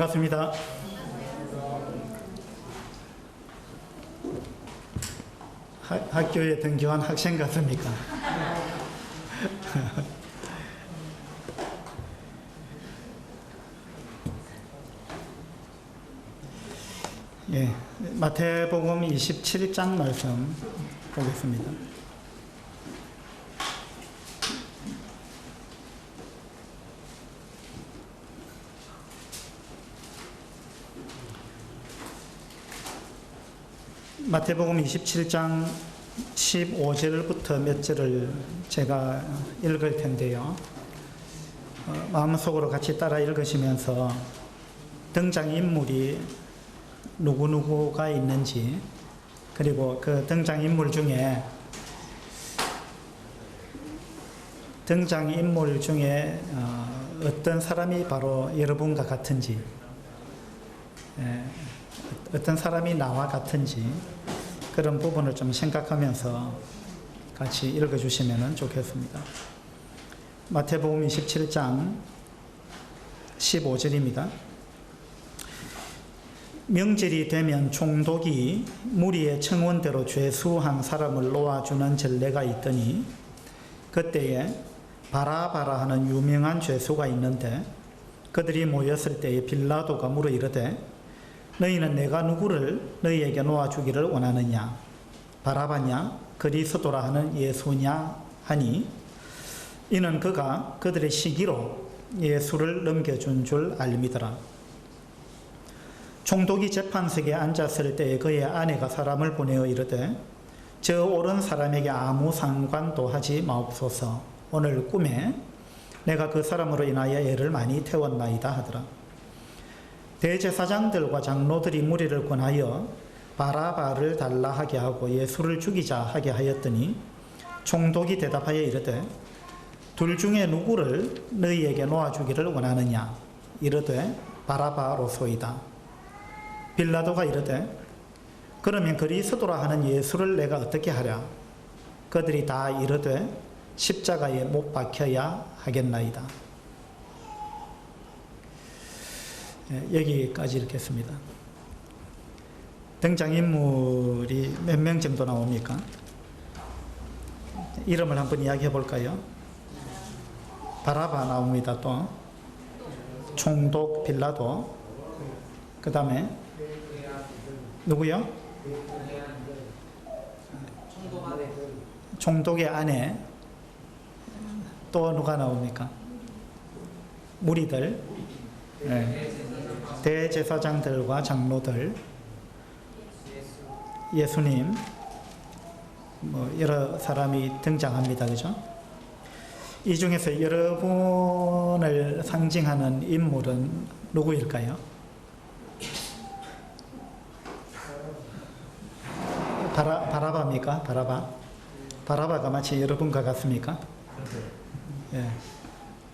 반갑습니다. 학교에 등교한 학생 같습니까? 예, 마태복음 27장 말씀 보겠습니다. 마태복음 27장 15절부터 몇 절을 제가 읽을 텐데요. 마음속으로 같이 따라 읽으시면서 등장인물이 누구누구가 있는지, 그리고 그 등장인물 중에 어떤 사람이 바로 여러분과 같은지, 어떤 사람이 나와 같은지 그런 부분을 좀 생각하면서 같이 읽어주시면 좋겠습니다. 마태복음 27장 15절입니다. 명절이 되면 총독이 무리의 청원대로 죄수한 사람을 놓아주는 전례가 있더니 그때에 바라바라 하는 유명한 죄수가 있는데 그들이 모였을 때에 빌라도가 물어 이르되 너희는 내가 누구를 너희에게 놓아주기를 원하느냐? 바라바냐? 그리스도라 하는 예수냐? 하니 이는 그가 그들의 시기로 예수를 넘겨준 줄 알미더라. 총독이 재판석에 앉았을 때에 그의 아내가 사람을 보내어 이르되 저 옳은 사람에게 아무 상관도 하지 마옵소서. 오늘 꿈에 내가 그 사람으로 인하여 애를 많이 태웠나이다 하더라. 대제사장들과 장로들이 무리를 권하여 바라바를 달라 하게 하고 예수를 죽이자 하게 하였더니 총독이 대답하여 이르되 둘 중에 누구를 너희에게 놓아주기를 원하느냐? 이르되 바라바로소이다. 빌라도가 이르되 그러면 그리스도라 하는 예수를 내가 어떻게 하랴? 그들이 다 이르되 십자가에 못 박혀야 하겠나이다. 여기까지 읽겠습니다. 등장인물이 몇 명 정도 나옵니까? 이름을 한번 이야기해 볼까요? 바라바 나옵니다. 또 총독 빌라도, 그 다음에 누구요? 총독의 아내. 또 누가 나옵니까? 무리들, 대제사장들과 장로들, 예수님, 여러 사람이 등장합니다. 그죠? 이 중에서 여러분을 상징하는 인물은 누구일까요? 바라바입니까? 바라바가 마치 여러분과 같습니까? 예.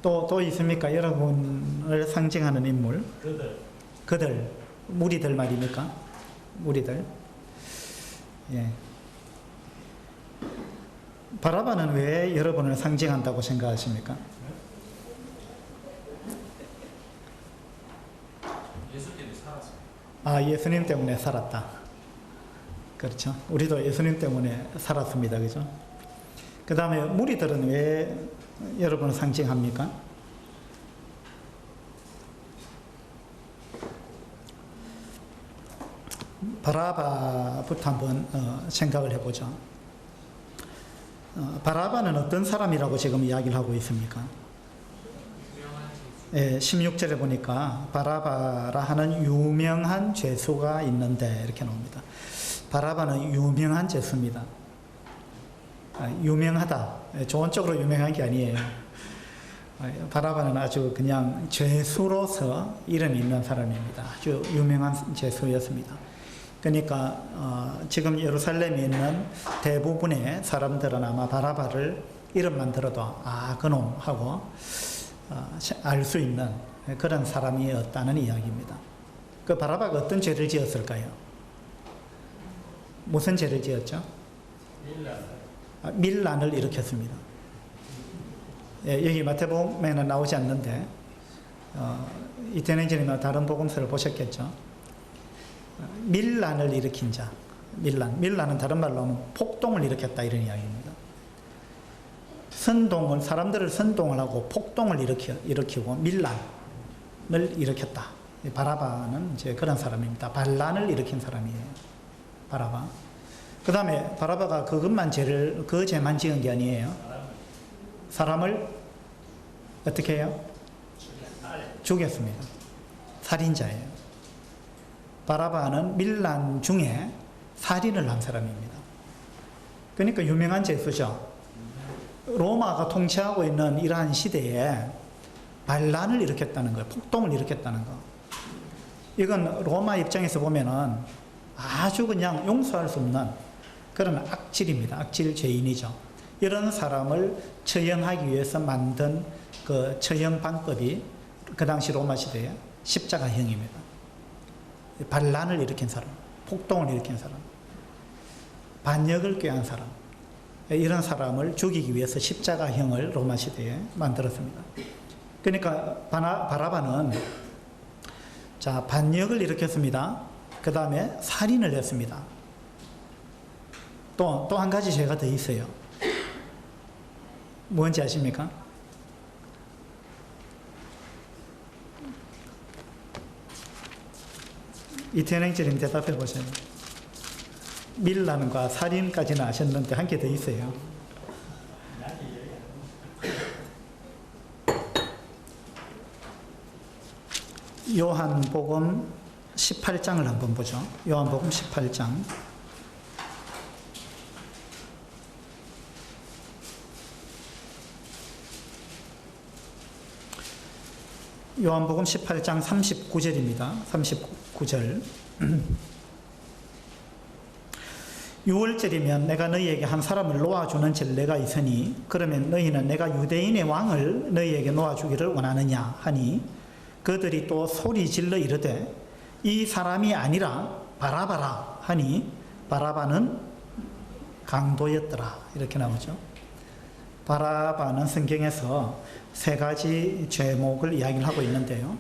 또 있습니까? 여러분을 상징하는 인물? 그들, 무리들 말입니까? 무리들. 예. 바라바는 왜 여러분을 상징한다고 생각하십니까? 예수 때문에 살았어요. 아, 예수님 때문에 살았다. 그렇죠. 우리도 예수님 때문에 살았습니다. 그죠? 그 다음에 무리들은 왜 여러분을 상징합니까? 바라바부터 한번 생각을 해보죠. 바라바는 어떤 사람이라고 지금 이야기를 하고 있습니까? 16절에 보니까 바라바라 하는 유명한 죄수가 있는데 이렇게 나옵니다. 바라바는 유명한 죄수입니다. 유명하다. 좋은 쪽으로 유명한 게 아니에요. 바라바는 아주 그냥 죄수로서 이름이 있는 사람입니다. 아주 유명한 죄수였습니다. 그러니까 지금 예루살렘에 있는 대부분의 사람들은 아마 바라바를 이름만 들어도 그놈 하고 알 수 있는 그런 사람이었다는 이야기입니다. 그 바라바가 어떤 죄를 지었을까요? 무슨 죄를 지었죠? 밀란을 일으켰습니다. 여기 마태복음에는 나오지 않는데 이태능지님은 다른 복음서를 보셨겠죠. 밀란을 일으킨 자, 밀란은 다른 말로 하면 폭동을 일으켰다 이런 이야기입니다. 사람들을 선동을 하고 폭동을 일으키고 밀란을 일으켰다. 바라바는 이제 그런 사람입니다. 반란을 일으킨 사람이에요. 바라바. 그 다음에 바라바가 그 죄만 지은 게 아니에요. 사람을 어떻게 해요? 죽였습니다. 살인자예요. 바라바는 밀란 중에 살인을 한 사람입니다. 그러니까 유명한 죄수죠. 로마가 통치하고 있는 이러한 시대에 반란을 일으켰다는 거예요. 폭동을 일으켰다는 거. 이건 로마 입장에서 보면은 아주 그냥 용서할 수 없는 그런 악질입니다. 악질 죄인이죠. 이런 사람을 처형하기 위해서 만든 그 처형 방법이 그 당시 로마 시대에 십자가형입니다. 반란을 일으킨 사람, 폭동을 일으킨 사람, 반역을 꾀한 사람, 이런 사람을 죽이기 위해서 십자가형을 로마 시대에 만들었습니다. 그러니까 바라바는 자, 반역을 일으켰습니다. 그 다음에 살인을 했습니다. 또 한 가지 죄가 더 있어요. 뭔지 아십니까? 이태능지님 대답해 보세요. 밀란과 살인까지는 아셨는데 한 개 더 있어요. 요한복음 18장을 한번 보죠. 요한복음 18장. 요한복음 18장 39절입니다. 39절. 6월절이면 내가 너희에게 한 사람을 놓아주는 전례가 있으니 그러면 너희는 내가 유대인의 왕을 너희에게 놓아주기를 원하느냐 하니 그들이 또 소리 질러 이르되 이 사람이 아니라 바라바라 하니 바라바는 강도였더라. 이렇게 나오죠. 바라바는 성경에서 세 가지 죄목을 이야기를 하고 있는데요.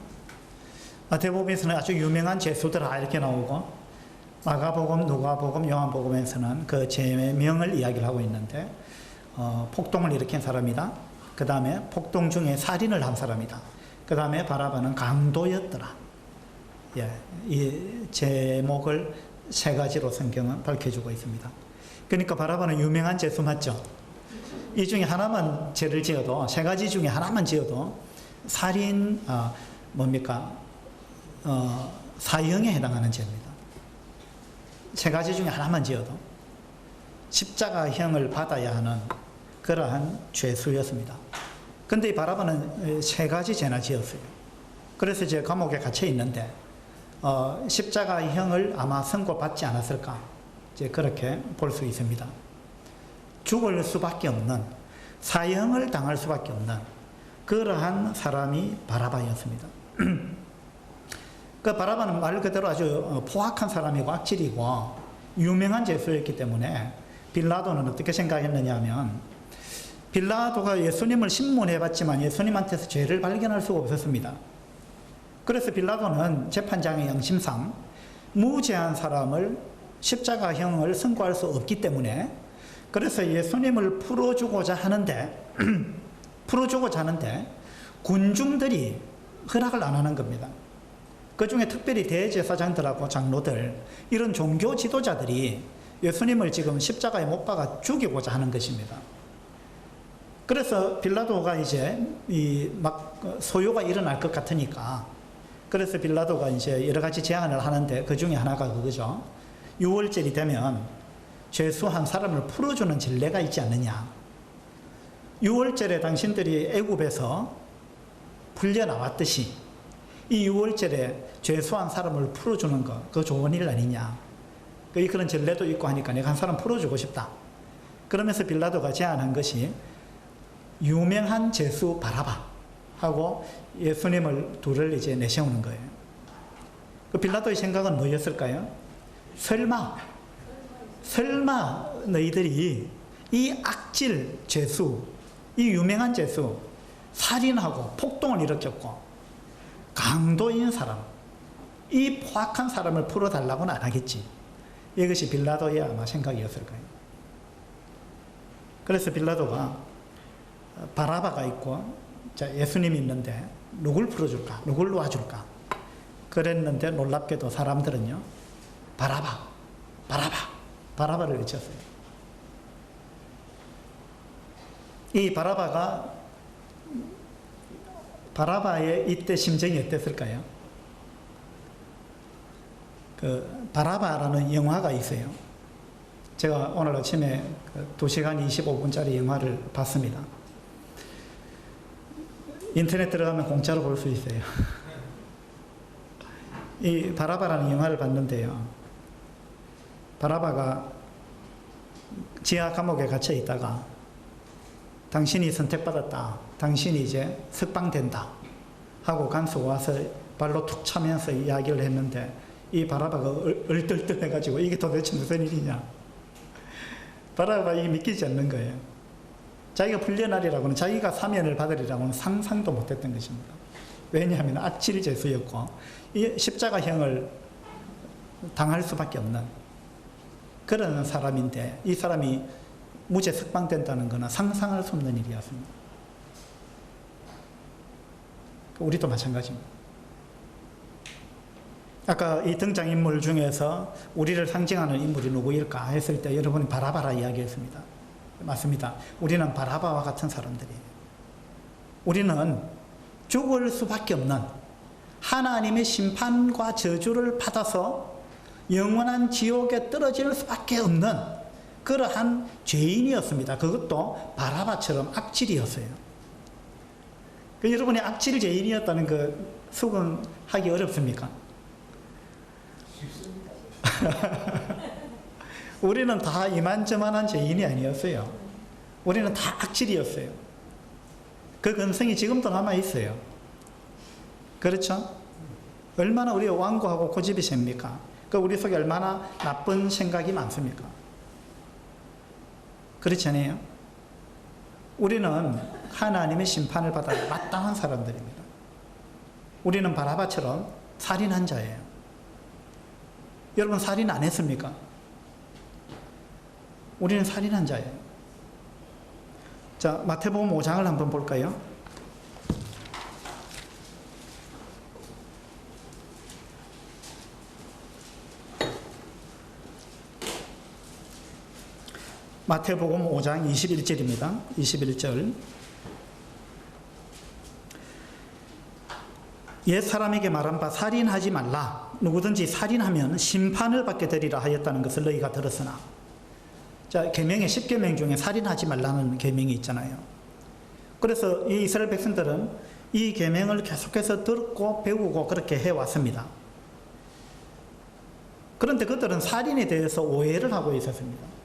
마태복음에서는 아주 유명한 죄수들아 이렇게 나오고 마가복음, 누가복음, 요한복음에서는 그 죄명을 이야기를 하고 있는데 폭동을 일으킨 사람이다. 그 다음에 폭동 중에 살인을 한 사람이다. 그 다음에 바라바는 강도였더라. 예, 이 제목을 세 가지로 성경은 밝혀주고 있습니다. 그러니까 바라바는 유명한 죄수 맞죠? 이 중에 하나만 죄를 지어도, 세 가지 중에 하나만 지어도 살인, 사형에 해당하는 죄입니다. 세 가지 중에 하나만 지어도 십자가형을 받아야 하는 그러한 죄수였습니다. 근데 이 바라바는 세 가지 죄나 지었어요. 그래서 이제 감옥에 갇혀 있는데 십자가형을 아마 선고받지 않았을까, 이제 그렇게 볼 수 있습니다. 죽을 수밖에 없는, 사형을 당할 수밖에 없는 그러한 사람이 바라바였습니다. 그 바라바는 말 그대로 아주 포악한 사람이고 악질이고 유명한 죄수였기 때문에 빌라도는 어떻게 생각했느냐 하면, 빌라도가 예수님을 신문해봤지만 예수님한테서 죄를 발견할 수가 없었습니다. 그래서 빌라도는 재판장의 양심상 무죄한 사람을 십자가형을 선고할 수 없기 때문에, 그래서 예수님을 풀어주고자 하는데 군중들이 허락을 안 하는 겁니다. 그 중에 특별히 대제사장들하고 장로들, 이런 종교 지도자들이 예수님을 지금 십자가에 못 박아 죽이고자 하는 것입니다. 그래서 빌라도가 이제 소요가 일어날 것 같으니까, 그래서 빌라도가 이제 여러 가지 제안을 하는데 그 중에 하나가 그거죠. 6월절이 되면 죄수 한 사람을 풀어주는 전례가 있지 않느냐. 6월절에 당신들이 애굽에서 풀려 나왔듯이 이 6월절에 죄수 한 사람을 풀어주는 거, 그거 좋은 일 아니냐. 그런 전례도 있고 하니까 내가 한 사람 풀어주고 싶다. 그러면서 빌라도가 제안한 것이 유명한 죄수 바라바하고 예수님을 둘을 이제 내세우는 거예요. 그 빌라도의 생각은 뭐였을까요? 설마 너희들이 이 악질 죄수, 이 유명한 죄수, 살인하고 폭동을 일으켰고 강도인 사람, 이 포악한 사람을 풀어달라고는 안 하겠지. 이것이 빌라도의 아마 생각이었을 거예요. 그래서 빌라도가 바라바가 있고 예수님이 있는데 누굴 풀어줄까? 누굴 놓아줄까? 그랬는데 놀랍게도 사람들은요, 바라바를 외쳤어요. 이 바라바의 이때 심정이 어땠을까요? 그 바라바라는 영화가 있어요. 제가 오늘 아침에 2시간 25분짜리 영화를 봤습니다. 인터넷 들어가면 공짜로 볼 수 있어요. 이 바라바라는 영화를 봤는데요, 바라바가 지하 감옥에 갇혀 있다가 당신이 선택받았다, 당신이 이제 석방된다 하고 간수가 와서 발로 툭 차면서 이야기를 했는데, 이 바라바가 얼떨떨 해가지고 이게 도대체 무슨 일이냐, 바라바가 이게 믿기지 않는 거예요. 자기가 풀려나리라고는, 자기가 사면을 받으리라고는 상상도 못했던 것입니다. 왜냐하면 악질 죄수였고 이 십자가형을 당할 수밖에 없는 그런 사람인데, 이 사람이 무죄 석방된다는 것은 상상할 수 없는 일이었습니다. 우리도 마찬가지입니다. 아까 이 등장인물 중에서 우리를 상징하는 인물이 누구일까 했을 때 여러분이 바라바라 이야기했습니다. 맞습니다. 우리는 바라바와 같은 사람들이에요. 우리는 죽을 수밖에 없는, 하나님의 심판과 저주를 받아서 영원한 지옥에 떨어질 수밖에 없는 그러한 죄인이었습니다. 그것도 바라바처럼 악질이었어요. 여러분이 악질 죄인이었다는 그 수긍하기 어렵습니까? 우리는 다 이만저만한 죄인이 아니었어요. 우리는 다 악질이었어요. 그 근성이 지금도 남아있어요. 그렇죠? 얼마나 우리가 완고하고 고집이 셉니까? 그 우리 속에 얼마나 나쁜 생각이 많습니까? 그렇지 않아요? 우리는 하나님의 심판을 받아 마땅한 사람들입니다. 우리는 바라바처럼 살인한 자예요. 여러분 살인 안 했습니까? 우리는 살인한 자예요. 자, 마태복음 5장을 한번 볼까요? 마태복음 5장 21절입니다. 21절. 옛 사람에게 말한 바 살인하지 말라. 누구든지 살인하면 심판을 받게 되리라 하였다는 것을 너희가 들었으나. 자, 계명의 10계명 중에 살인하지 말라는 계명이 있잖아요. 그래서 이 이스라엘 백성들은 이 계명을 계속해서 듣고 배우고 그렇게 해왔습니다. 그런데 그들은 살인에 대해서 오해를 하고 있었습니다.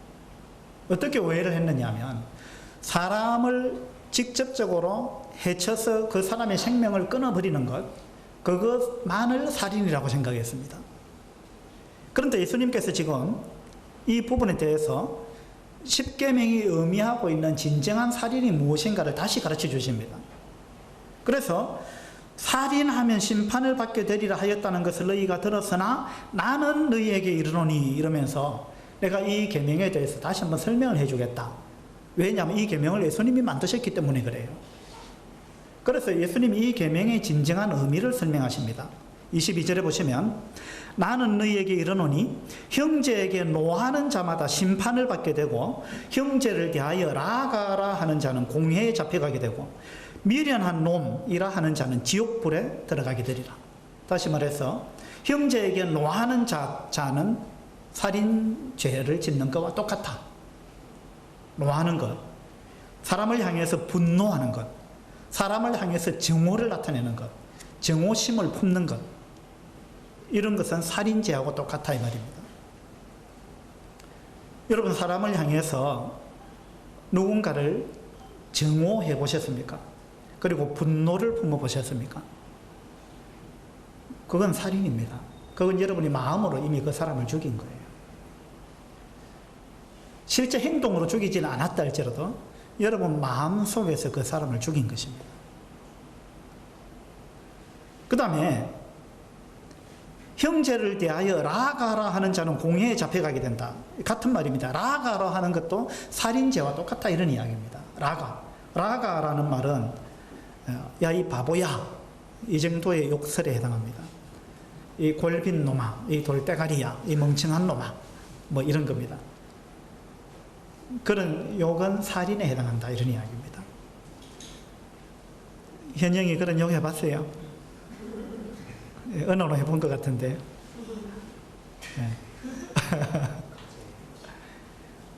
어떻게 오해를 했느냐 하면, 사람을 직접적으로 해쳐서 그 사람의 생명을 끊어버리는 것, 그것만을 살인이라고 생각했습니다. 그런데 예수님께서 지금 이 부분에 대해서 십계명이 의미하고 있는 진정한 살인이 무엇인가를 다시 가르쳐 주십니다. 그래서 살인하면 심판을 받게 되리라 하였다는 것을 너희가 들었으나 나는 너희에게 이르노니, 이러면서 내가 이 계명에 대해서 다시 한번 설명을 해주겠다. 왜냐하면 이 계명을 예수님이 만드셨기 때문에 그래요. 그래서 예수님이 이 계명의 진정한 의미를 설명하십니다. 22절에 보시면, 나는 너희에게 이르노니 형제에게 노하는 자마다 심판을 받게 되고 형제를 대하여 라가라 하는 자는 공회에 잡혀가게 되고 미련한 놈이라 하는 자는 지옥불에 들어가게 되리라. 다시 말해서 형제에게 노하는 자는 살인죄를 짓는 것과 똑같아. 노하는 것, 사람을 향해서 분노하는 것, 사람을 향해서 증오를 나타내는 것, 증오심을 품는 것, 이런 것은 살인죄하고 똑같아 이 말입니다. 여러분, 사람을 향해서 누군가를 증오해 보셨습니까? 그리고 분노를 품어 보셨습니까? 그건 살인입니다. 그건 여러분이 마음으로 이미 그 사람을 죽인 거예요. 실제 행동으로 죽이지는 않았다 할지라도 여러분 마음속에서 그 사람을 죽인 것입니다. 그 다음에 형제를 대하여 라가라 하는 자는 공회에 잡혀가게 된다. 같은 말입니다. 라가라 하는 것도 살인죄와 똑같다 이런 이야기입니다. 라가라는 말은 야 이 바보야 이 정도의 욕설에 해당합니다. 이 골빈 놈아, 이 돌대가리야, 이 멍청한 놈아, 뭐 이런 겁니다. 그런 욕은 살인에 해당한다 이런 이야기입니다. 현영이 그런 욕 해봤어요? 언어로 해본 것 같은데.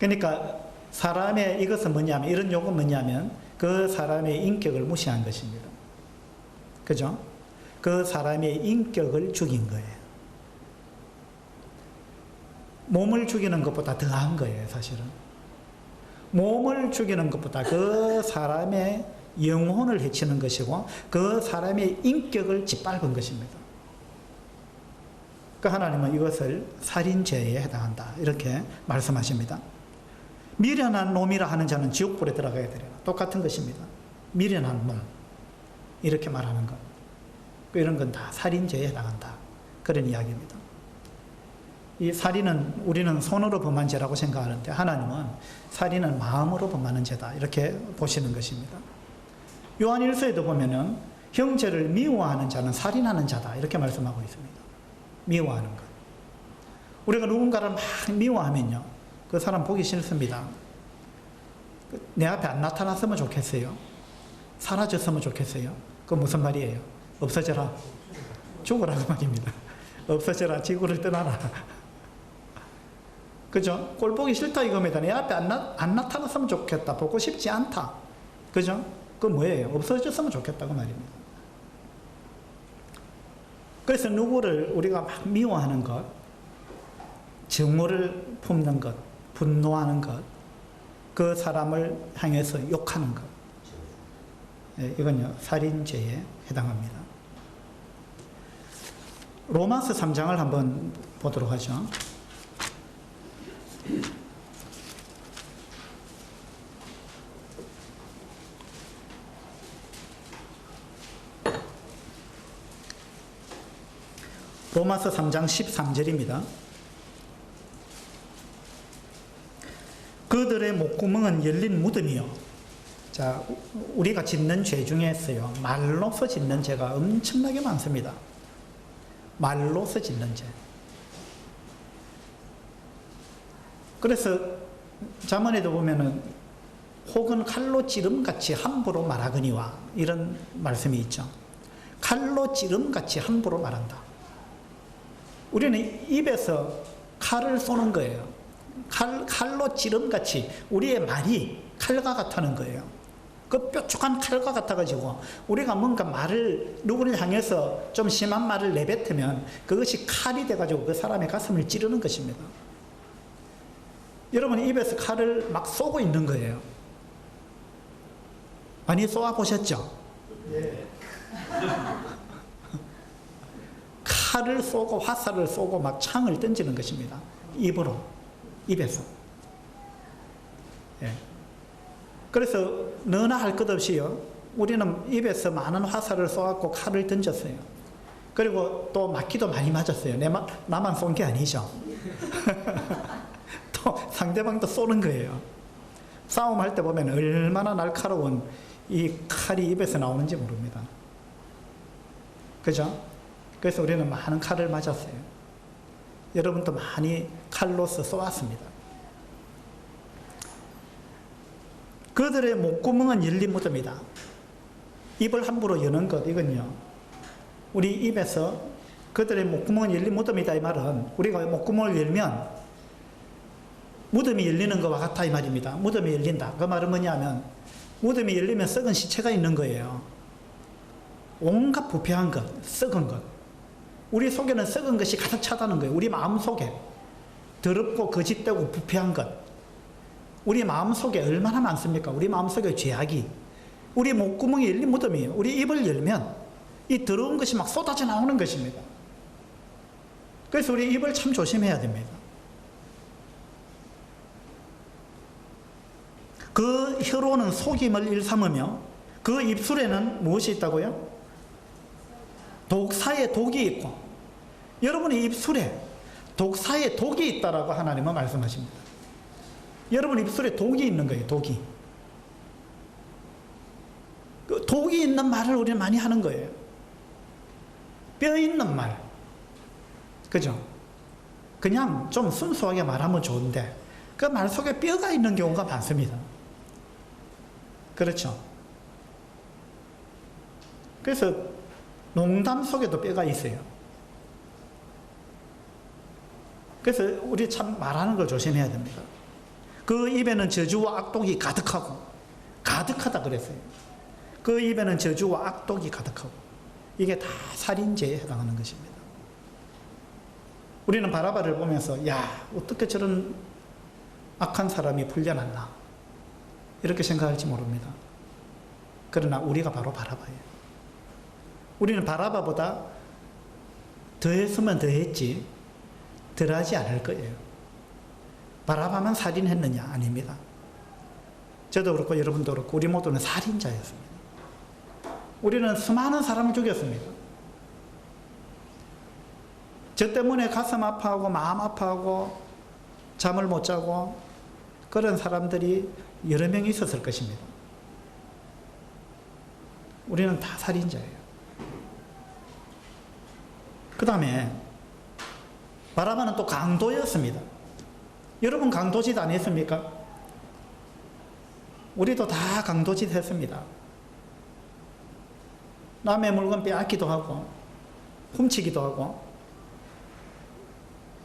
그러니까 사람의 이것은 뭐냐면, 이런 욕은 뭐냐면 그 사람의 인격을 무시한 것입니다. 그죠? 그 사람의 인격을 죽인 거예요. 몸을 죽이는 것보다 더한 거예요, 사실은. 몸을 죽이는 것보다 그 사람의 영혼을 해치는 것이고 그 사람의 인격을 짓밟은 것입니다. 그 하나님은 이것을 살인죄에 해당한다 이렇게 말씀하십니다. 미련한 놈이라 하는 자는 지옥불에 들어가야 되리라. 똑같은 것입니다. 미련한 놈 이렇게 말하는 것, 이런 건 다 살인죄에 해당한다 그런 이야기입니다. 이 살인은 우리는 손으로 범한 죄라고 생각하는데 하나님은 살인은 마음으로 범하는 죄다 이렇게 보시는 것입니다. 요한일서에도 보면은 형제를 미워하는 자는 살인하는 자다 이렇게 말씀하고 있습니다. 미워하는 것. 우리가 누군가를 막 미워하면요, 그 사람 보기 싫습니다. 내 앞에 안 나타났으면 좋겠어요. 사라졌으면 좋겠어요. 그건 무슨 말이에요? 없어져라. 죽으라고 말입니다. 없어져라. 지구를 떠나라. 그죠? 꼴 보기 싫다 이겁니다. 내 앞에 안 나타났으면 좋겠다. 보고 싶지 않다. 그죠? 그건 뭐예요? 없어졌으면 좋겠다고 말입니다. 그래서 누구를 우리가 막 미워하는 것, 증오를 품는 것, 분노하는 것, 그 사람을 향해서 욕하는 것, 이건요 살인죄에 해당합니다. 로마서 3장을 한번 보도록 하죠. 로마서 3장 13절입니다. 그들의 목구멍은 열린 무덤이요. 자, 우리가 짓는 죄 중에서요, 말로서 짓는 죄가 엄청나게 많습니다. 말로서 짓는 죄. 그래서 잠언에도 보면은 혹은 칼로 찌름같이 함부로 말하거니와 이런 말씀이 있죠. 칼로 찌름같이 함부로 말한다. 우리는 입에서 칼을 쏘는 거예요. 칼로 찌름같이 우리의 말이 칼과 같다는 거예요. 그 뾰족한 칼과 같아가지고 우리가 뭔가 말을 누구를 향해서 좀 심한 말을 내뱉으면 그것이 칼이 돼가지고 그 사람의 가슴을 찌르는 것입니다. 여러분 입에서 칼을 막 쏘고 있는 거예요. 많이 쏘아보셨죠? 네. 칼을 쏘고 화살을 쏘고 막 창을 던지는 것입니다. 입으로, 입에서. 예. 그래서 너나 할 것 없이요, 우리는 입에서 많은 화살을 쏘았고 칼을 던졌어요. 그리고 또 맞기도 많이 맞았어요. 나만 쏜 게 아니죠. 또 상대방도 쏘는 거예요. 싸움할 때 보면 얼마나 날카로운 이 칼이 입에서 나오는지 모릅니다. 그죠? 그래서 우리는 많은 칼을 맞았어요. 여러분도 많이 칼로서 쏘았습니다. 그들의 목구멍은 열린 무덤이다. 입을 함부로 여는 것, 이건요, 우리 입에서 그들의 목구멍은 열린 무덤이다 이 말은 우리가 목구멍을 열면 무덤이 열리는 것과 같다 이 말입니다. 무덤이 열린다. 그 말은 뭐냐면 무덤이 열리면 썩은 시체가 있는 거예요. 온갖 부패한 것, 썩은 것. 우리 속에는 썩은 것이 가득 차다는 거예요. 우리 마음 속에 더럽고 거짓되고 부패한 것, 우리 마음 속에 얼마나 많습니까? 우리 마음 속에 죄악이, 우리 목구멍이 열린 무덤이에요. 우리 입을 열면 이 더러운 것이 막 쏟아져 나오는 것입니다. 그래서 우리 입을 참 조심해야 됩니다. 그 혀로는 속임을 일삼으며 그 입술에는 무엇이 있다고요? 독사에 독이 있고 여러분의 입술에 독사에 독이 있다라고 하나님은 말씀하십니다. 여러분 입술에 독이 있는 거예요. 독이. 그 독이 있는 말을 우리는 많이 하는 거예요. 뼈 있는 말. 그죠? 그냥 좀 순수하게 말하면 좋은데 그 말 속에 뼈가 있는 경우가 많습니다. 그렇죠? 그래서 농담 속에도 뼈가 있어요. 그래서 우리 참 말하는 걸 조심해야 됩니다. 그 입에는 저주와 악독이 가득하고 가득하다 그랬어요. 그 입에는 저주와 악독이 가득하고 이게 다 살인죄에 해당하는 것입니다. 우리는 바라바를 보면서 야 어떻게 저런 악한 사람이 풀려났나 이렇게 생각할지 모릅니다. 그러나 우리가 바로 바라바예요. 우리는 바라바보다 더했으면 더했지 덜하지 않을 거예요. 바라바만 살인했느냐? 아닙니다. 저도 그렇고 여러분도 그렇고 우리 모두는 살인자였습니다. 우리는 수많은 사람을 죽였습니다. 저 때문에 가슴 아파하고 마음 아파하고 잠을 못 자고 그런 사람들이 여러 명 있었을 것입니다. 우리는 다 살인자예요. 그 다음에 바라바는 또 강도였습니다. 여러분 강도짓 안 했습니까? 우리도 다 강도짓 했습니다. 남의 물건 빼앗기도 하고 훔치기도 하고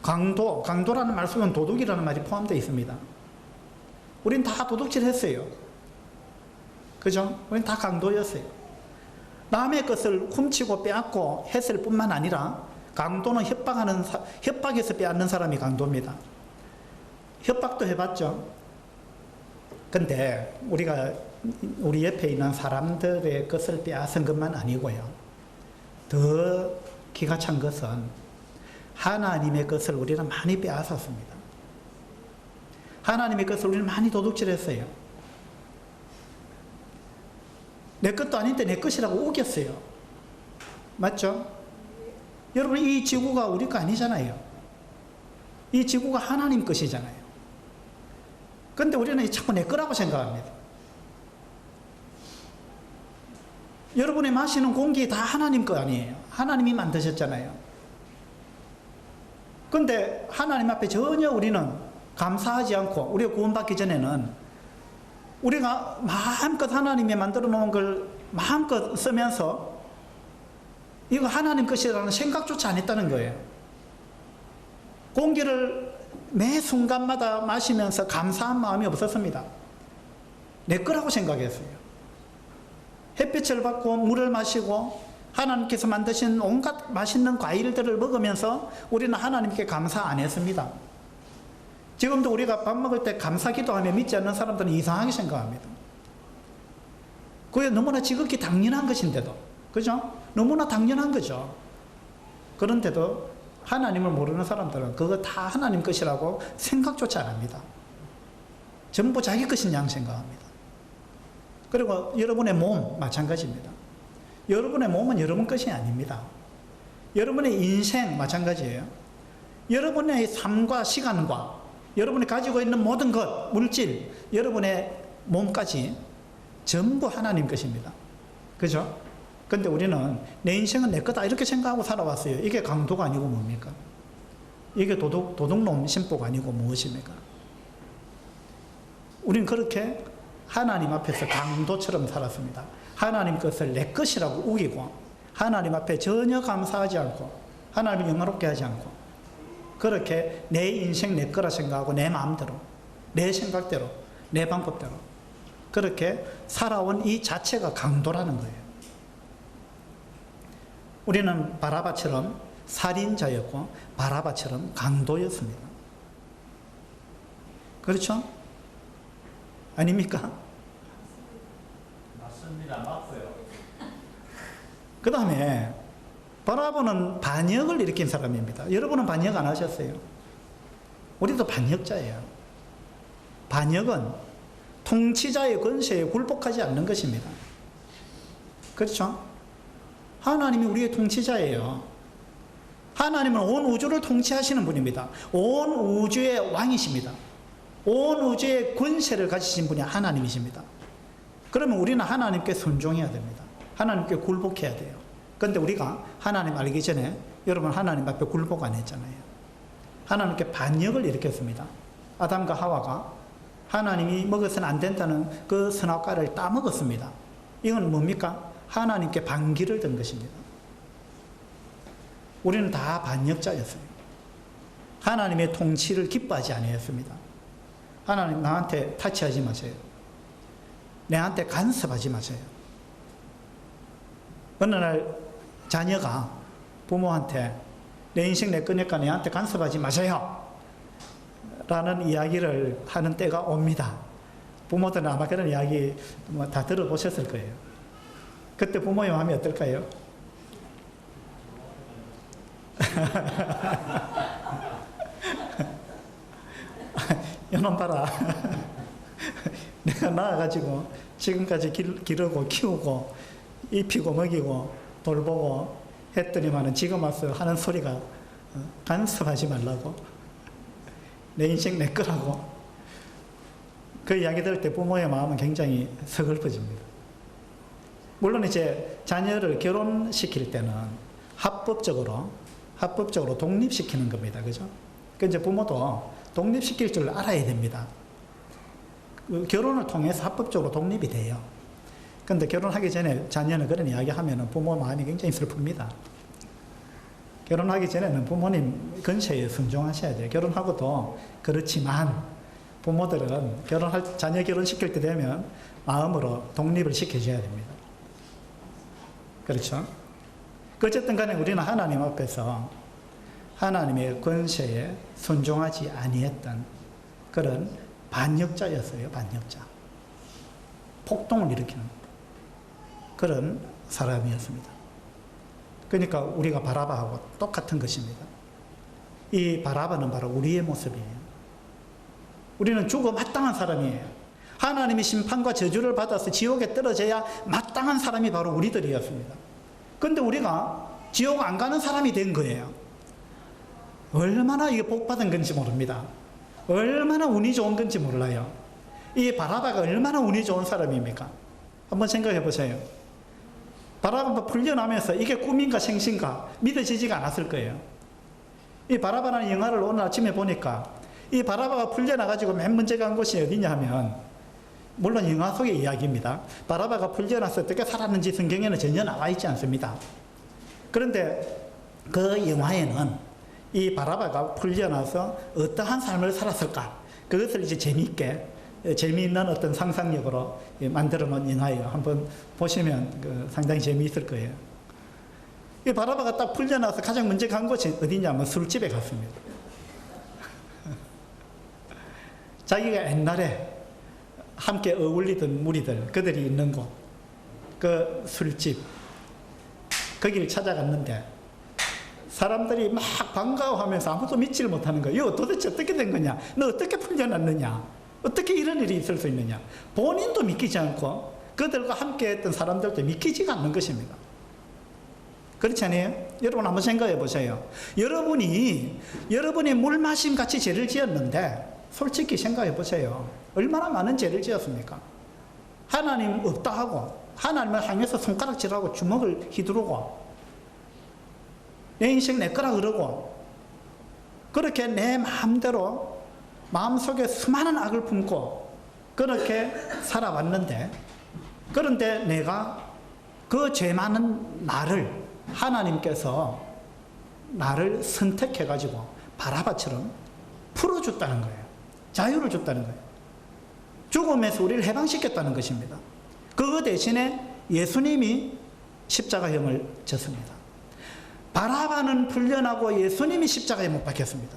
강도라는 말 속에는 도둑이라는 말이 포함되어 있습니다. 우린 다 도둑질 했어요. 그죠? 우린 다 강도였어요. 남의 것을 훔치고 빼앗고 했을 뿐만 아니라 강도는 협박해서 빼앗는 사람이 강도입니다. 협박도 해봤죠. 근데 우리 옆에 있는 사람들의 것을 빼앗은 것만 아니고요. 더 기가 찬 것은 하나님의 것을 우리는 많이 빼앗았습니다. 하나님의 것을 우리는 많이 도둑질했어요. 내 것도 아닌데 내 것이라고 우겼어요. 맞죠? 여러분 이 지구가 우리 거 아니잖아요. 이 지구가 하나님 것이잖아요. 근데 우리는 자꾸 내 거라고 생각합니다. 여러분이 마시는 공기 다 하나님 거 아니에요. 하나님이 만드셨잖아요. 근데 하나님 앞에 전혀 우리는 감사하지 않고 우리가 구원받기 전에는 우리가 마음껏 하나님이 만들어 놓은 걸 마음껏 쓰면서 이거 하나님 것이라는 생각조차 안 했다는 거예요. 공기를 매 순간마다 마시면서 감사한 마음이 없었습니다. 내 거라고 생각했어요. 햇빛을 받고 물을 마시고 하나님께서 만드신 온갖 맛있는 과일들을 먹으면서 우리는 하나님께 감사 안 했습니다. 지금도 우리가 밥 먹을 때 감사 기도하며 믿지 않는 사람들은 이상하게 생각합니다. 그게 너무나 지극히 당연한 것인데도, 그죠? 너무나 당연한 거죠. 그런데도 하나님을 모르는 사람들은 그거 다 하나님 것이라고 생각조차 안 합니다. 전부 자기 것인 양 생각합니다. 그리고 여러분의 몸 마찬가지입니다. 여러분의 몸은 여러분 것이 아닙니다. 여러분의 인생 마찬가지예요. 여러분의 삶과 시간과 여러분이 가지고 있는 모든 것, 물질, 여러분의 몸까지 전부 하나님 것입니다. 그죠? 근데 우리는 내 인생은 내 거다 이렇게 생각하고 살아왔어요. 이게 강도가 아니고 뭡니까? 이게 도둑놈 심보가 아니고 무엇입니까? 우리는 그렇게 하나님 앞에서 강도처럼 살았습니다. 하나님 것을 내 것이라고 우기고 하나님 앞에 전혀 감사하지 않고 하나님을 영화롭게 하지 않고 그렇게 내 인생 내 거라 생각하고 내 마음대로 내 생각대로 내 방법대로 그렇게 살아온 이 자체가 강도라는 거예요. 우리는 바라바처럼 살인자였고 바라바처럼 강도였습니다. 그렇죠? 아닙니까? 맞습니다. 맞고요. 그 다음에 바라바는 반역을 일으킨 사람입니다. 여러분은 반역 안 하셨어요? 우리도 반역자예요. 반역은 통치자의 권세에 굴복하지 않는 것입니다. 그렇죠? 하나님이 우리의 통치자예요. 하나님은 온 우주를 통치하시는 분입니다. 온 우주의 왕이십니다. 온 우주의 권세를 가지신 분이 하나님이십니다. 그러면 우리는 하나님께 순종해야 됩니다. 하나님께 굴복해야 돼요. 그런데 우리가 하나님 알기 전에 여러분 하나님 앞에 굴복 안 했잖아요. 하나님께 반역을 일으켰습니다. 아담과 하와가 하나님이 먹어서는 안 된다는 그 선악과를 따먹었습니다. 이건 뭡니까? 하나님께 반기를 든 것입니다. 우리는 다 반역자였어요. 하나님의 통치를 기뻐하지 아니했습니다. 하나님 나한테 타치하지 마세요. 내한테 간섭하지 마세요. 어느 날 자녀가 부모한테 내 인생 내 거니까 내한테 간섭하지 마세요 라는 이야기를 하는 때가 옵니다. 부모들은 아마 그런 이야기 다 들어보셨을 거예요. 그때 부모의 마음이 어떨까요? 이놈 봐라. 내가 낳아가지고 지금까지 기르고 키우고 입히고 먹이고 돌보고 했더니만은 지금 와서 하는 소리가 간섭하지 말라고, 내 인생 내 거라고. 그 이야기 들을 때 부모의 마음은 굉장히 서글퍼집니다. 물론 이제 자녀를 결혼시킬 때는 합법적으로 독립시키는 겁니다. 그죠? 그 이제 부모도 독립시킬 줄 알아야 됩니다. 결혼을 통해서 합법적으로 독립이 돼요. 근데 결혼하기 전에 자녀는 그런 이야기 하면은 부모 마음이 굉장히 슬픕니다. 결혼하기 전에는 부모님 권세에 순종하셔야 돼요. 결혼하고도 그렇지만 부모들은 자녀 결혼시킬 때 되면 마음으로 독립을 시켜줘야 됩니다. 그렇죠? 어쨌든 간에 우리는 하나님 앞에서 하나님의 권세에 순종하지 아니했던 그런 반역자였어요. 반역자. 폭동을 일으키는 그런 사람이었습니다. 그러니까 우리가 바라바하고 똑같은 것입니다. 이 바라바는 바로 우리의 모습이에요. 우리는 죽어 마땅한 사람이에요. 하나님의 심판과 저주를 받아서 지옥에 떨어져야 마땅한 사람이 바로 우리들이었습니다. 그런데 우리가 지옥 안 가는 사람이 된 거예요. 얼마나 이게 복받은 건지 모릅니다. 얼마나 운이 좋은 건지 몰라요. 이 바라바가 얼마나 운이 좋은 사람입니까? 한번 생각해 보세요. 바라바가 풀려나면서 이게 꿈인가 생신가 믿어지지가 않았을 거예요. 이 바라바라는 영화를 오늘 아침에 보니까 이 바라바가 풀려나가지고 맨 문제가 한 곳이 어디냐 하면, 물론 영화 속의 이야기입니다. 바라바가 풀려나서 어떻게 살았는지 성경에는 전혀 나와 있지 않습니다. 그런데 그 영화에는 이 바라바가 풀려나서 어떠한 삶을 살았을까, 그것을 이제 재미있는 어떤 상상력으로 만들어 놓은 영화예요. 한번 보시면 상당히 재미있을 거예요. 이 바라바가 딱 풀려나서 가장 먼저 간 곳이 어디냐면 술집에 갔습니다. 자기가 옛날에 함께 어울리던 무리들, 그들이 있는 곳, 그 술집, 거기를 찾아갔는데 사람들이 막 반가워하면서 아무도 믿지를 못하는 거예요. 이거 도대체 어떻게 된 거냐? 너 어떻게 풀려났느냐? 어떻게 이런 일이 있을 수 있느냐? 본인도 믿기지 않고 그들과 함께 했던 사람들도 믿기지가 않는 것입니다. 그렇지 않아요? 여러분 한번 생각해 보세요. 여러분이 물 마심 같이 죄를 지었는데 솔직히 생각해 보세요. 얼마나 많은 죄를 지었습니까? 하나님 없다 하고 하나님을 향해서 손가락질하고 주먹을 휘두르고 내 인생 내 거라 그러고 그렇게 내 마음대로 마음속에 수많은 악을 품고 그렇게 살아왔는데, 그런데 내가 그 죄 많은 나를 하나님께서 나를 선택해 가지고 바라바처럼 풀어줬다는 거예요. 자유를 줬다는 거예요. 죽음에서 우리를 해방시켰다는 것입니다. 그 대신에 예수님이 십자가형을 졌습니다. 바라바는 풀려나고 예수님이 십자가에 못 박혔습니다.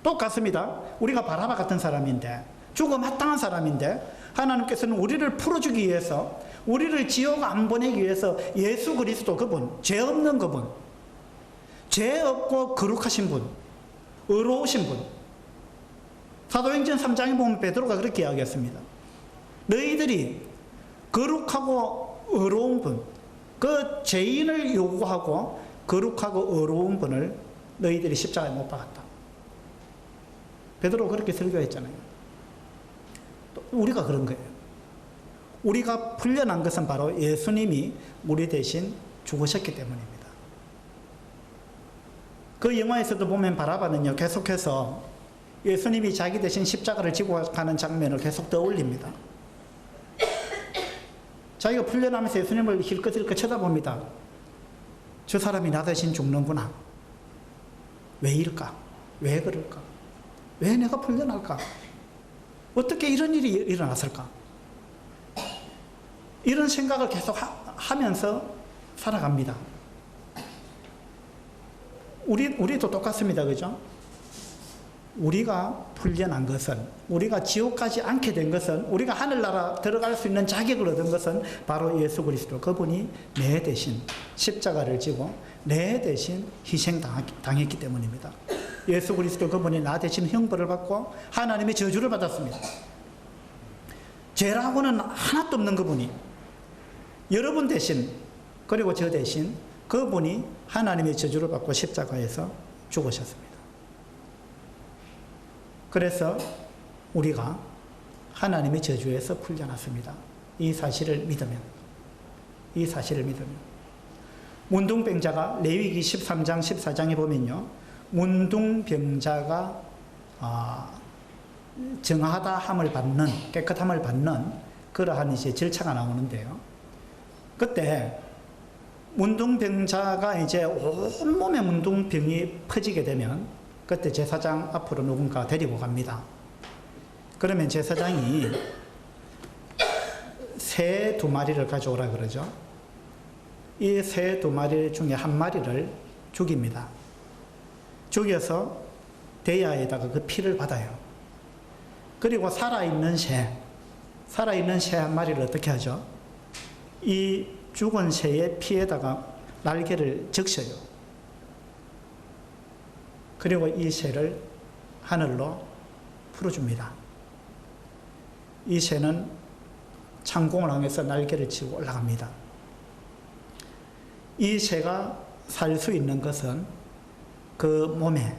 똑같습니다. 우리가 바라바 같은 사람인데, 죽어 마땅한 사람인데 하나님께서는 우리를 풀어주기 위해서, 우리를 지옥 안 보내기 위해서 예수 그리스도 그분, 죄 없는 그분, 죄 없고 거룩하신 분, 의로우신 분, 사도행전 3장에 보면 베드로가 그렇게 이야기했습니다. 너희들이 거룩하고 의로운 분, 그 죄인을 요구하고 거룩하고 어려운 분을 너희들이 십자가에 못 박았다. 베드로 그렇게 설교했잖아요. 또 우리가 그런 거예요. 우리가 풀려난 것은 바로 예수님이 우리 대신 죽으셨기 때문입니다. 그 영화에서도 보면 바라바는요, 계속해서 예수님이 자기 대신 십자가를 지고 가는 장면을 계속 떠올립니다. 자기가 풀려나면서 예수님을 힐끗힐끗 쳐다봅니다. 저 사람이 나 대신 죽는구나. 왜 이럴까? 왜 그럴까? 왜 내가 풀려날까? 어떻게 이런 일이 일어났을까? 이런 생각을 계속 하면서 살아갑니다. 우리도 똑같습니다. 그죠? 우리가 풀려난 것은, 우리가 지옥 가지 않게 된 것은, 우리가 하늘나라 들어갈 수 있는 자격을 얻은 것은 바로 예수 그리스도, 그분이 내 대신 십자가를 지고 내 대신 희생당했기 때문입니다. 예수 그리스도 그분이 나 대신 형벌을 받고 하나님의 저주를 받았습니다. 죄라고는 하나도 없는 그분이 여러분 대신, 그리고 저 대신 그분이 하나님의 저주를 받고 십자가에서 죽으셨습니다. 그래서 우리가 하나님의 저주에서 풀려났습니다. 이 사실을 믿으면. 문둥병자가 레위기 13장 14장에 보면요, 문둥병자가 정하다함을 받는, 깨끗함을 받는 그러한 이제 절차가 나오는데요. 그때 문둥병자가 이제 온몸에 문둥병이 퍼지게 되면 그때 제사장 앞으로 누군가 데리고 갑니다. 그러면 제사장이 새 2마리를 가져오라 그러죠. 이 새 2마리 중에 한 마리를 죽입니다. 죽여서 대야에다가 그 피를 받아요. 그리고 살아있는 새 한 마리를 어떻게 하죠? 이 죽은 새의 피에다가 날개를 적셔요. 그리고 이 새를 하늘로 풀어줍니다. 이 새는 창공을 향해서 날개를 치고 올라갑니다. 이 새가 살 수 있는 것은 그 몸에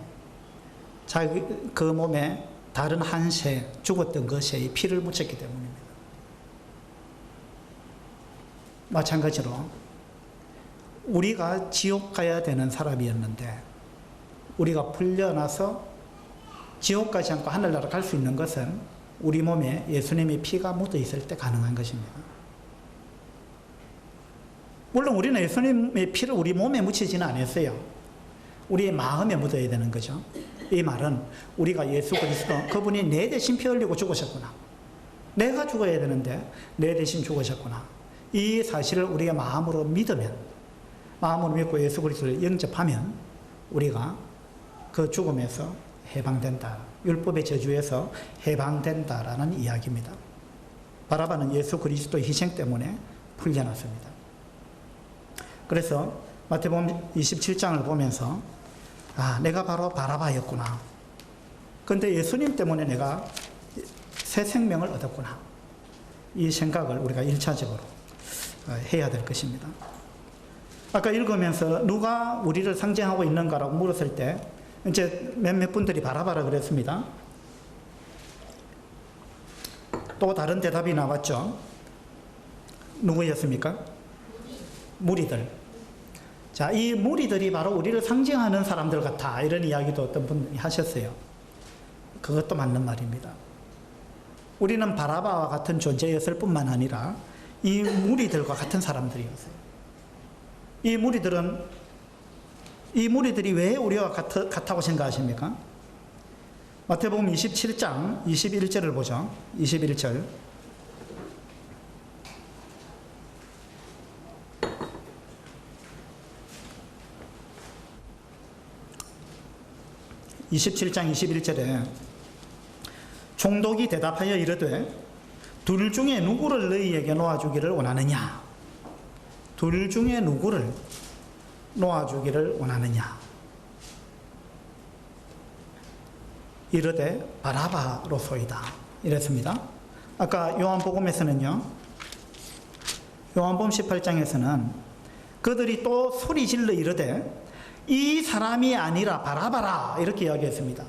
다른 한 새, 죽었던 그 새의 피를 묻혔기 때문입니다. 마찬가지로 우리가 지옥 가야 되는 사람이었는데 우리가 풀려나서 지옥 가지 않고 하늘나라 갈 수 있는 것은 우리 몸에 예수님의 피가 묻어 있을 때 가능한 것입니다. 물론 우리는 예수님의 피를 우리 몸에 묻히지는 않았어요. 우리의 마음에 묻어야 되는 거죠. 이 말은 우리가 예수 그리스도, 그분이 내 대신 피 흘리고 죽으셨구나. 내가 죽어야 되는데 내 대신 죽으셨구나. 이 사실을 우리가 마음으로 믿으면, 마음으로 믿고 예수 그리스도를 영접하면 우리가 그 죽음에서 해방된다. 율법의 저주에서 해방된다라는 이야기입니다. 바라바는 예수 그리스도의 희생 때문에 풀려났습니다. 그래서 마태복음 27장을 보면서 내가 바로 바라바였구나. 그런데 예수님 때문에 내가 새 생명을 얻었구나. 이 생각을 우리가 1차적으로 해야 될 것입니다. 아까 읽으면서 누가 우리를 상징하고 있는가라고 물었을 때 이제 몇몇 분들이 바라바라 그랬습니다. 또 다른 대답이 나왔죠. 누구였습니까? 무리들. 자, 이 무리들이 바로 우리를 상징하는 사람들 같아. 이런 이야기도 어떤 분이 하셨어요. 그것도 맞는 말입니다. 우리는 바라바와 같은 존재였을 뿐만 아니라 이 무리들과 같은 사람들이었어요. 이 무리들이 왜 우리와 같다고 생각하십니까? 마태복음 27장 21절을 보죠. 21절. 27장 21절에 총독이 대답하여 이르되 둘 중에 누구를 너희에게 놓아주기를 원하느냐? 둘 중에 누구를 놓아주기를 원하느냐? 이르되 바라바로소이다. 이랬습니다. 아까 요한복음에서는요, 요한복음 18장에서는 그들이 또 소리 질러 이르되 이 사람이 아니라 바라바라 이렇게 이야기했습니다.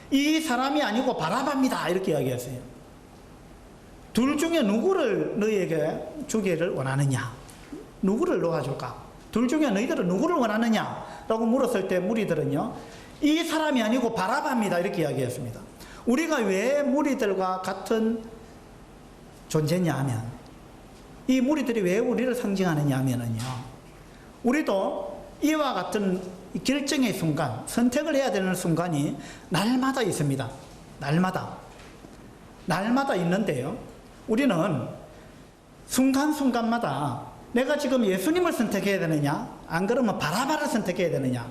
이 사람이 아니고 바라바입니다 이렇게 이야기했어요. 둘 중에 누구를 너희에게 주기를 원하느냐? 누구를 놓아줄까? 둘 중에 너희들은 누구를 원하느냐? 라고 물었을 때 무리들은요, 이 사람이 아니고 바라바입니다 이렇게 이야기했습니다. 우리가 왜 무리들과 같은 존재냐 하면, 이 무리들이 왜 우리를 상징하느냐 하면은요, 우리도 이와 같은 결정의 순간, 선택을 해야 되는 순간이 날마다 있습니다. 날마다 있는데요, 우리는 순간순간마다 내가 지금 예수님을 선택해야 되느냐, 안 그러면 바라바를 선택해야 되느냐,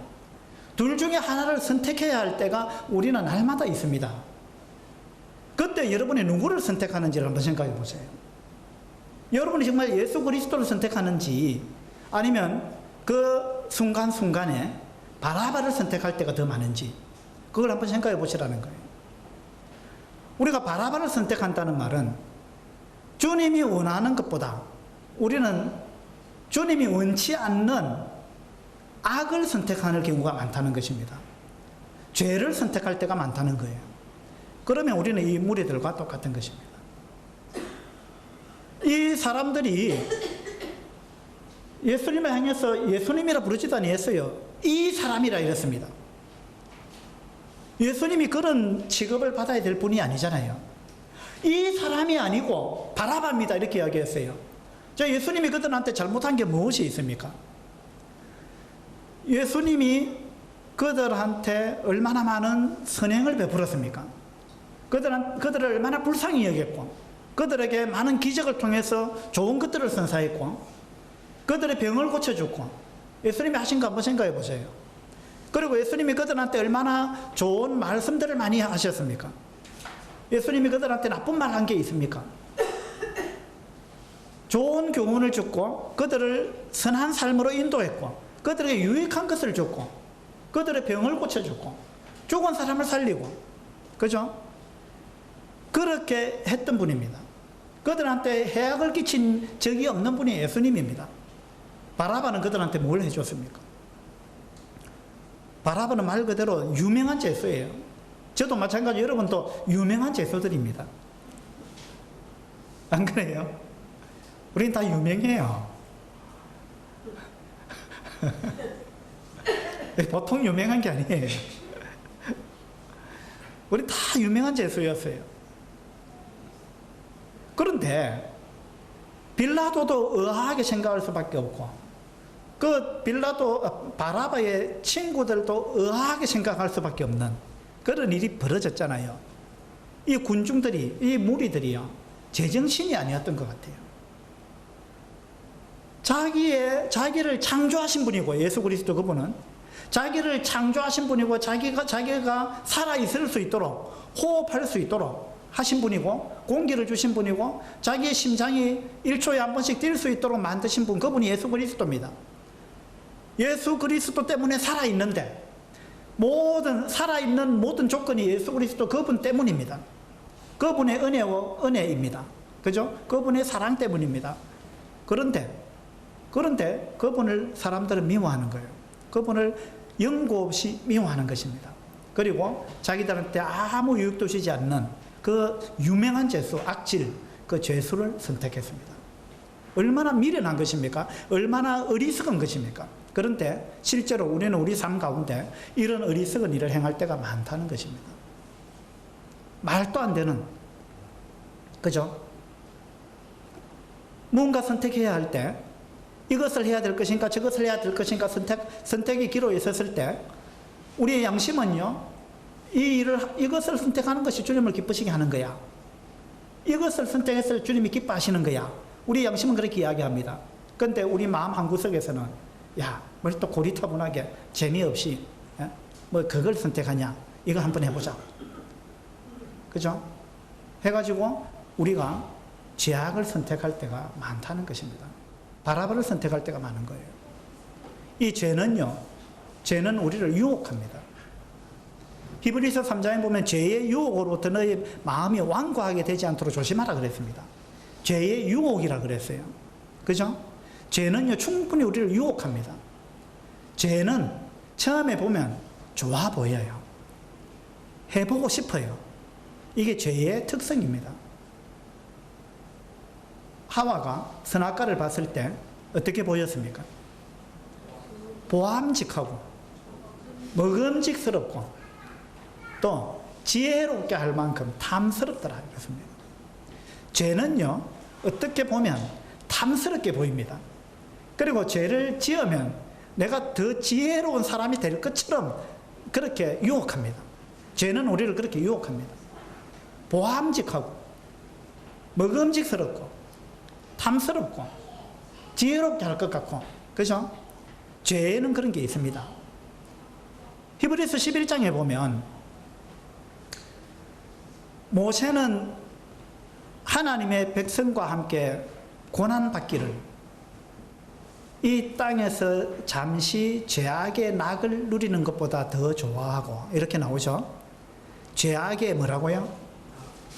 둘 중에 하나를 선택해야 할 때가 우리는 날마다 있습니다. 그때 여러분이 누구를 선택하는지를 한번 생각해 보세요. 여러분이 정말 예수 그리스도를 선택하는지, 아니면 그 순간순간에 바라바를 선택할 때가 더 많은지, 그걸 한번 생각해 보시라는 거예요. 우리가 바라바를 선택한다는 말은 주님이 원하는 것보다 우리는 주님이 원치 않는 악을 선택하는 경우가 많다는 것입니다. 죄를 선택할 때가 많다는 거예요. 그러면 우리는 이 무리들과 똑같은 것입니다. 이 사람들이 예수님을 향해서 예수님이라 부르지도 아니했어요. 이 사람이라 이랬습니다. 예수님이 그런 취급을 받아야 될 분이 아니잖아요. 이 사람이 아니고 바라바입니다 이렇게 이야기했어요. 예수님이 그들한테 잘못한 게 무엇이 있습니까? 예수님이 그들한테 얼마나 많은 선행을 베풀었습니까? 그들을 얼마나 불쌍히 여겼고, 그들에게 많은 기적을 통해서 좋은 것들을 선사했고, 그들의 병을 고쳐줬고, 예수님이 하신 거 한번 생각해 보세요. 그리고 예수님이 그들한테 얼마나 좋은 말씀들을 많이 하셨습니까? 예수님이 그들한테 나쁜 말 한 게 있습니까? 좋은 교훈을 줬고, 그들을 선한 삶으로 인도했고, 그들에게 유익한 것을 줬고, 그들의 병을 고쳐줬고, 죽은 사람을 살리고, 그죠? 그렇게 했던 분입니다. 그들한테 해악을 끼친 적이 없는 분이 예수님입니다. 바라바는 그들한테 뭘 해줬습니까? 바라바는 말 그대로 유명한 죄수예요. 저도 마찬가지, 여러분도 유명한 죄수들입니다. 안 그래요? 우린 다 유명해요. 보통 유명한 게 아니에요. 우리 다 유명한 죄수였어요. 그런데 빌라도도 의아하게 생각할 수밖에 없고, 그 바라바의 친구들도 의아하게 생각할 수밖에 없는 그런 일이 벌어졌잖아요. 이 군중들이, 이 무리들이요, 제정신이 아니었던 것 같아요. 자기를 창조하신 분이고, 예수 그리스도 그분은 자기를 창조하신 분이고, 자기가 살아있을 수 있도록, 호흡할 수 있도록 하신 분이고, 공기를 주신 분이고, 자기의 심장이 1초에 한 번씩 뛸 수 있도록 만드신 분, 그분이 예수 그리스도입니다. 예수 그리스도 때문에 살아있는데, 살아있는 모든 조건이 예수 그리스도 그분 때문입니다. 그분의 은혜입니다. 그죠? 그분의 사랑 때문입니다. 그런데 그분을 사람들은 미워하는 거예요. 그분을 연고 없이 미워하는 것입니다. 그리고 자기들한테 아무 유익도 주지 않는 그 유명한 죄수, 악질, 그 죄수를 선택했습니다. 얼마나 미련한 것입니까? 얼마나 어리석은 것입니까? 그런데 실제로 우리는 우리 삶 가운데 이런 어리석은 일을 행할 때가 많다는 것입니다. 말도 안 되는, 그죠? 뭔가 선택해야 할 때 이것을 해야 될 것인가 저것을 해야 될 것인가 선택의 기로에 있었을 때 우리의 양심은요, 이것을 선택하는 것이 주님을 기쁘시게 하는 거야, 이것을 선택했을 주님이 기뻐하시는 거야, 우리 양심은 그렇게 이야기합니다. 그런데 우리 마음 한구석에서는 야, 뭘 또 고리타분하게 재미없이 뭐 그걸 선택하냐, 이거 한번 해보자, 그죠? 해가지고 우리가 죄악을 선택할 때가 많다는 것입니다. 바라바를 선택할 때가 많은 거예요. 이 죄는 우리를 유혹합니다. 히브리서 3장에 보면 죄의 유혹으로부터 너의 마음이 완고하게 되지 않도록 조심하라 그랬습니다. 죄의 유혹이라 그랬어요. 그죠? 죄는요, 충분히 우리를 유혹합니다. 죄는 처음에 보면 좋아 보여요. 해보고 싶어요. 이게 죄의 특성입니다. 하와가 선악과를 봤을 때 어떻게 보였습니까? 보암직하고 먹음직스럽고 또 지혜롭게 할 만큼 탐스럽더라 그랬습니다. 죄는요, 어떻게 보면 탐스럽게 보입니다. 그리고 죄를 지으면 내가 더 지혜로운 사람이 될 것처럼 그렇게 유혹합니다. 죄는 우리를 그렇게 유혹합니다. 보암직하고 먹음직스럽고 탐스럽고 지혜롭게 할 것 같고, 그죠? 죄에는 그런 게 있습니다. 히브리서 11장에 보면 모세는 하나님의 백성과 함께 고난받기를 이 땅에서 잠시 죄악의 낙을 누리는 것보다 더 좋아하고, 이렇게 나오죠. 죄악의 뭐라고요?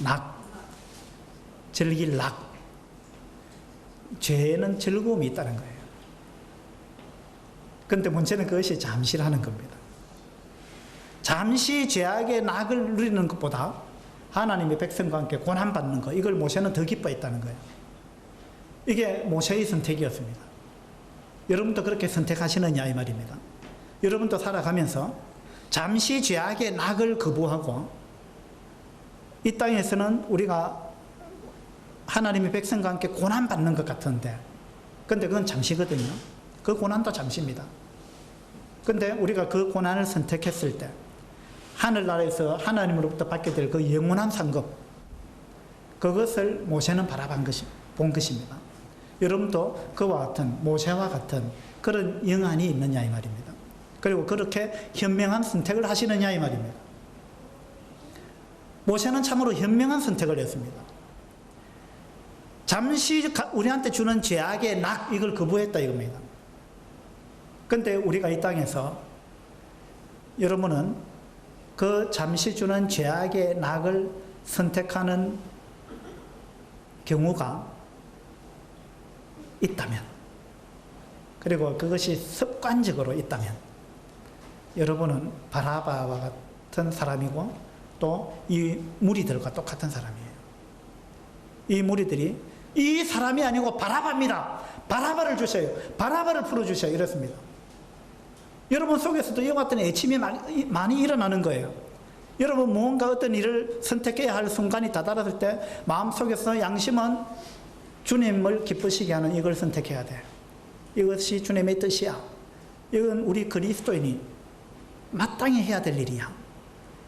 낙. 즐길 낙. 죄에는 즐거움이 있다는 거예요. 그런데 문제는 그것이 잠시라는 겁니다. 잠시 죄악의 낙을 누리는 것보다 하나님의 백성과 함께 고난받는 것, 이걸 모세는 더 기뻐했다는 거예요. 이게 모세의 선택이었습니다. 여러분도 그렇게 선택하시느냐 이 말입니다. 여러분도 살아가면서 잠시 죄악의 낙을 거부하고, 이 땅에서는 우리가 하나님의 백성과 함께 고난받는 것 같은데, 근데 그건 잠시거든요. 그 고난도 잠시입니다. 근데 우리가 그 고난을 선택했을 때 하늘나라에서 하나님으로부터 받게 될 그 영원한 상급, 그것을 모세는 본 것입니다. 여러분도 그와 같은, 모세와 같은 그런 영안이 있느냐 이 말입니다. 그리고 그렇게 현명한 선택을 하시느냐 이 말입니다. 모세는 참으로 현명한 선택을 했습니다. 잠시 우리한테 주는 죄악의 낙, 이걸 거부했다 이겁니다. 그런데 우리가 이 땅에서 여러분은 그 잠시 주는 죄악의 낙을 선택하는 경우가 있다면, 그리고 그것이 습관적으로 있다면, 여러분은 바라바와 같은 사람이고 또 이 무리들과 똑같은 사람이에요. 이 무리들이 이 사람이 아니고 바라바입니다. 바라바를 주셔요. 바라바를 풀어주셔요. 이렇습니다. 여러분 속에서도 이와 같은 애침이 많이 일어나는 거예요. 여러분 무언가 어떤 일을 선택해야 할 순간이 다다랐을 때 마음속에서 양심은 주님을 기쁘시게 하는 이걸 선택해야 돼. 이것이 주님의 뜻이야. 이건 우리 그리스도인이 마땅히 해야 될 일이야.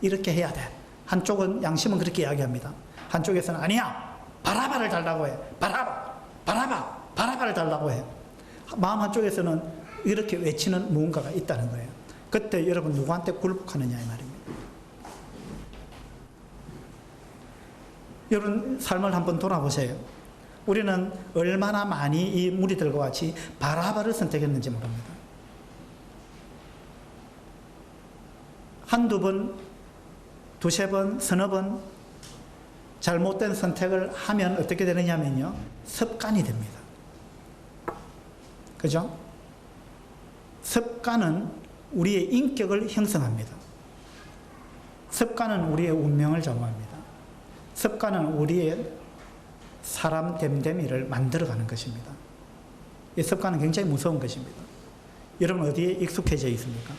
이렇게 해야 돼. 한쪽은 양심은 그렇게 이야기합니다. 한쪽에서는 아니야. 바라바를 달라고 해. 바라바를 달라고 해. 마음 한쪽에서는 이렇게 외치는 무언가가 있다는 거예요. 그때 여러분 누구한테 굴복하느냐 이 말입니다. 여러분 삶을 한번 돌아보세요. 우리는 얼마나 많이 이 무리들과 같이 바라바를 선택했는지 모릅니다. 한두 번, 두세 번, 서너 번 잘못된 선택을 하면 어떻게 되느냐면요, 습관이 됩니다. 그죠? 습관은 우리의 인격을 형성합니다. 습관은 우리의 운명을 좌우합니다. 습관은 우리의 사람 됨됨이를 만들어가는 것입니다. 이 습관은 굉장히 무서운 것입니다. 여러분 어디에 익숙해져 있습니까?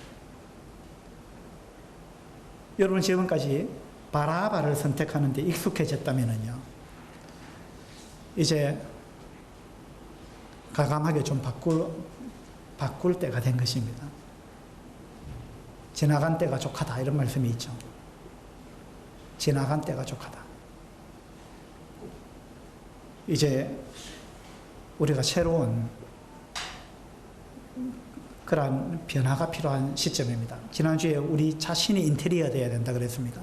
여러분 지금까지 바라바를 선택하는 데 익숙해졌다면요, 이제 과감하게 좀 바꿀 때가 된 것입니다. 지나간 때가 족하다 이런 말씀이 있죠. 지나간 때가 족하다. 이제 우리가 새로운 그러한 변화가 필요한 시점입니다. 지난주에 우리 자신이 인테리어 되어야 된다 그랬습니다.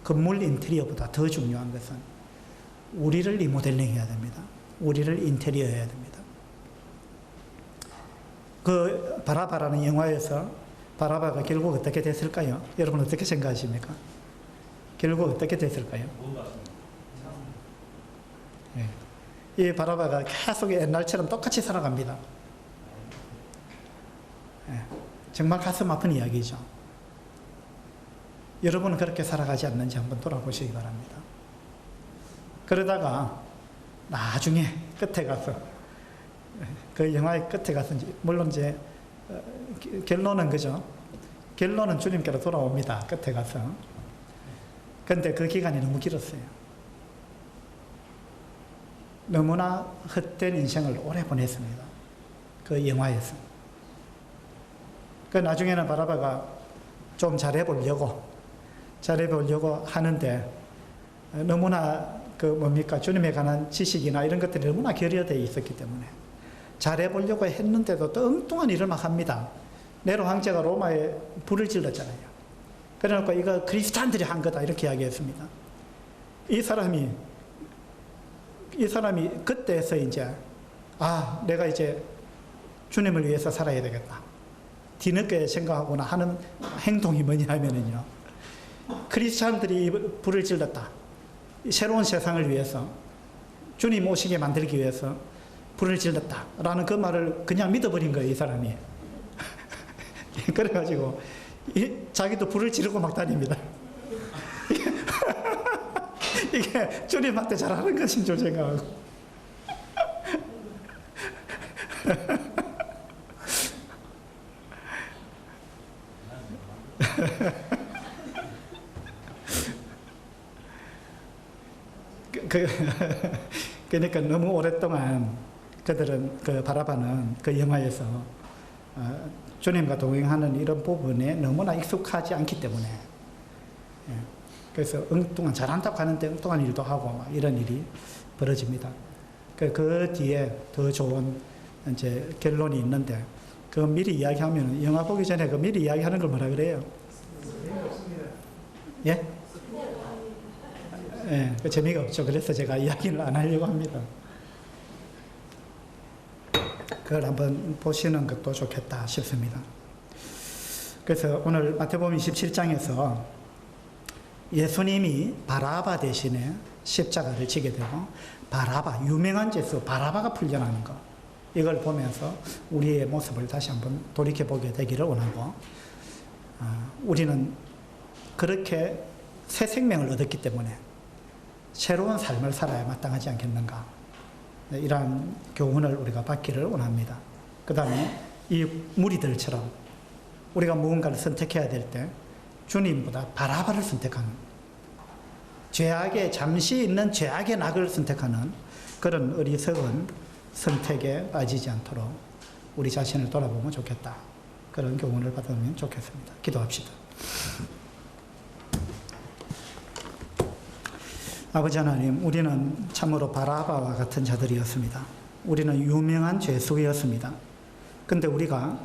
건물 인테리어보다 더 중요한 것은 우리를 리모델링 해야 됩니다. 우리를 인테리어 해야 됩니다. 그 바라바라는 영화에서 바라바가 결국 어떻게 됐을까요? 여러분 어떻게 생각하십니까? 결국 어떻게 됐을까요? 네. 이 바라바가 계속 옛날처럼 똑같이 살아갑니다. 예, 정말 가슴 아픈 이야기죠. 여러분은 그렇게 살아가지 않는지 한번 돌아보시기 바랍니다. 그러다가 나중에 끝에 가서, 그 영화의 끝에 가서, 물론 이제 결론은 그죠? 결론은 주님께로 돌아옵니다. 끝에 가서. 근데 그 기간이 너무 길었어요. 너무나 헛된 인생을 오래 보냈습니다. 그 영화에서. 그 나중에는 바라바가 좀 잘해보려고 하는데, 너무나 주님에 관한 지식이나 이런 것들이 너무나 결여되어 있었기 때문에 잘해보려고 했는데도 또 엉뚱한 일을 막 합니다. 네로 황제가 로마에 불을 질렀잖아요. 그래놓고 이거 그리스도인들이 한 거다 이렇게 이야기했습니다. 이 사람이 그때서 이제 내가 이제 주님을 위해서 살아야 되겠다. 뒤늦게 생각하거나 하는 행동이 뭐냐면요, 크리스찬들이 불을 질렀다. 새로운 세상을 위해서, 주님 오시게 만들기 위해서 불을 질렀다 라는 그 말을 그냥 믿어버린 거예요, 이 사람이. 그래가지고 자기도 불을 지르고 막 다닙니다. 이게 주님한테 잘하는 것인 줄 생각하고. 그러니까 너무 오랫동안 그들은, 그 바라바는 그 영화에서 주님과 동행하는 이런 부분에 너무나 익숙하지 않기 때문에, 그래서 엉뚱한, 잘한다고 하는데 엉뚱한 일도 하고 막 이런 일이 벌어집니다. 그 뒤에 더 좋은 이제 결론이 있는데, 그 미리 이야기하면, 영화 보기 전에 그 미리 이야기하는 걸 뭐라 그래요? 예? 예, 그 재미가 없죠. 그래서 제가 이야기를 안 하려고 합니다. 그걸 한번 보시는 것도 좋겠다 싶습니다. 그래서 오늘 마태복음 27장에서 예수님이 바라바 대신에 십자가를 지게 되고, 바라바, 유명한 죄수 바라바가 풀려나는 것, 이걸 보면서 우리의 모습을 다시 한번 돌이켜보게 되기를 원하고, 우리는 그렇게 새 생명을 얻었기 때문에 새로운 삶을 살아야 마땅하지 않겠는가, 이러한 교훈을 우리가 받기를 원합니다. 그 다음에 이 무리들처럼 우리가 무언가를 선택해야 될 때 주님보다 바라바를 선택하는, 잠시 있는 죄악의 낙을 선택하는 그런 어리석은 선택에 빠지지 않도록 우리 자신을 돌아보면 좋겠다, 그런 교훈을 받으면 좋겠습니다. 기도합시다. 아버지 하나님, 우리는 참으로 바라바와 같은 자들이었습니다. 우리는 유명한 죄수였습니다. 그런데 우리가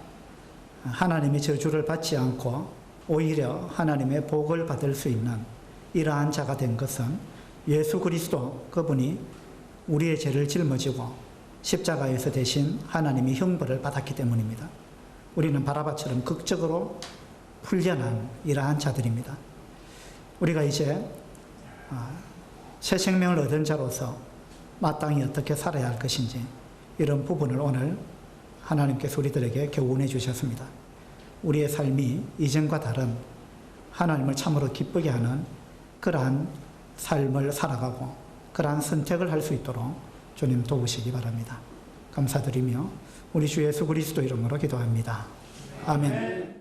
하나님의 저주를 받지 않고 오히려 하나님의 복을 받을 수 있는 이러한 자가 된 것은 예수 그리스도, 그분이 우리의 죄를 짊어지고 십자가에서 대신 하나님이 형벌을 받았기 때문입니다. 우리는 바라바처럼 극적으로 풀려난 이러한 자들입니다. 우리가 이제 새 생명을 얻은 자로서 마땅히 어떻게 살아야 할 것인지, 이런 부분을 오늘 하나님께서 우리들에게 교훈해 주셨습니다. 우리의 삶이 이전과 다른 하나님을 참으로 기쁘게 하는 그러한 삶을 살아가고 그러한 선택을 할 수 있도록 주님 도우시기 바랍니다. 감사드리며 우리 주 예수 그리스도 이름으로 기도합니다. 아멘.